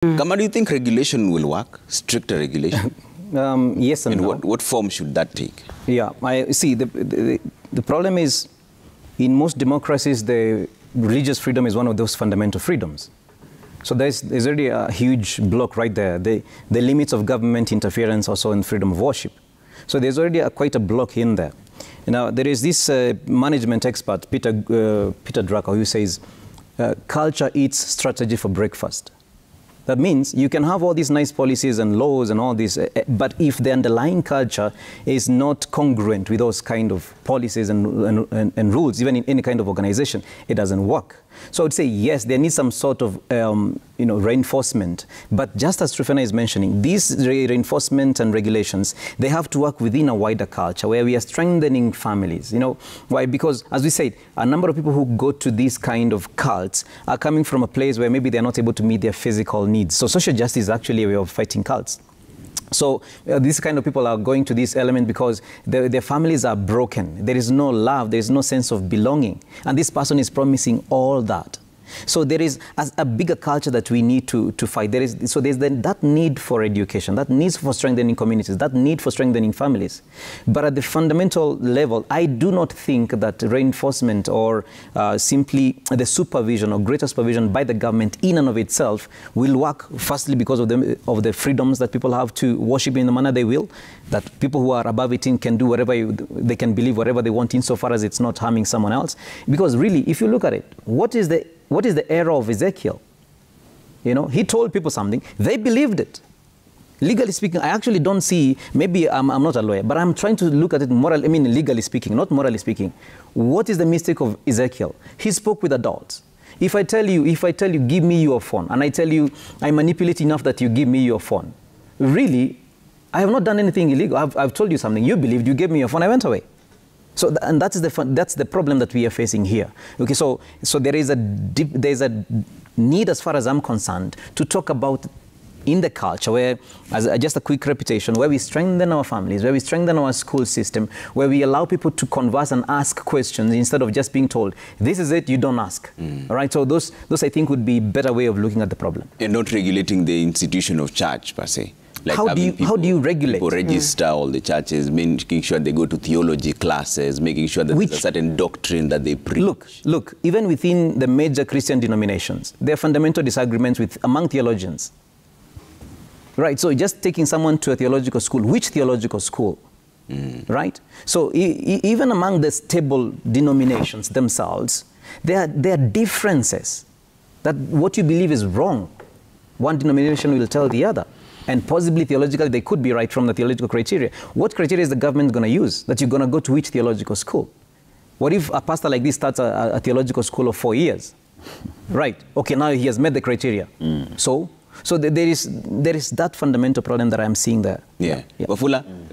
Kamau, do you think regulation will work? Stricter regulation? Yes and no. What form should that take? Yeah, I see. The problem is, in most democracies, the religious freedom is one of those fundamental freedoms. So there's already a huge block right there. The limits of government interference also in freedom of worship. So there's already quite a block in there. Now, there is this management expert, Peter Drucker, who says, culture eats strategy for breakfast. That means you can have all these nice policies and laws and all this, but if the underlying culture is not congruent with those kind of policies and rules, even in any kind of organization, it doesn't work. So I would say, yes, there needs some sort of reinforcement. But just as Trifena is mentioning, these reinforcement and regulations, they have to work within a wider culture where we are strengthening families. You know, why? Because, as we said, a number of people who go to these kind of cults are coming from a place where maybe they're not able to meet their physical needs. So social justice is actually a way of fighting cults. So these kind of people are going to this element because their families are broken. There is no love. There is no sense of belonging. And this person is promising all that. So there is a bigger culture that we need to fight. There's that need for education, that need for strengthening communities, that need for strengthening families. But at the fundamental level, I do not think that reinforcement or simply the supervision or greater supervision by the government in and of itself will work, firstly because of the freedoms that people have to worship in the manner they will, that people who are above 18 can do whatever they can believe whatever they want insofar as it's not harming someone else. Because really, if you look at it, what is the error of Ezekiel? You know, he told people something, they believed it. Legally speaking, I actually don't see, maybe I'm not a lawyer, but I'm trying to look at it legally speaking, not morally speaking. What is the mistake of Ezekiel? He spoke with adults. If I tell you, give me your phone, and I tell you, I manipulate enough that you give me your phone, really, I have not done anything illegal. I've told you something, you believed, you gave me your phone, I went away. So, and that's the problem that we are facing here. Okay, so there's a need, as far as I'm concerned, to talk about in the culture where, just a quick repetition, where we strengthen our families, where we strengthen our school system, where we allow people to converse and ask questions instead of just being told, this is it, you don't ask. All right, so those I think would be a better way of looking at the problem. And not regulating the institution of church, per se. Like how do you regulate? People register all the churches, making sure they go to theology classes, making sure that there's a certain doctrine that they preach. Look, even within the major Christian denominations, there are fundamental disagreements among theologians. Right, so just taking someone to a theological school, which theological school? Right? So even among the stable denominations themselves, there are differences. That what you believe is wrong, one denomination will tell the other. And possibly theologically, they could be right from the theological criteria. What criteria is the government going to use? That you're going to go to which theological school? What if a pastor like this starts a theological school of 4 years? Right. Okay, now he has met the criteria. So there is that fundamental problem that I'm seeing there. Yeah. Wafula?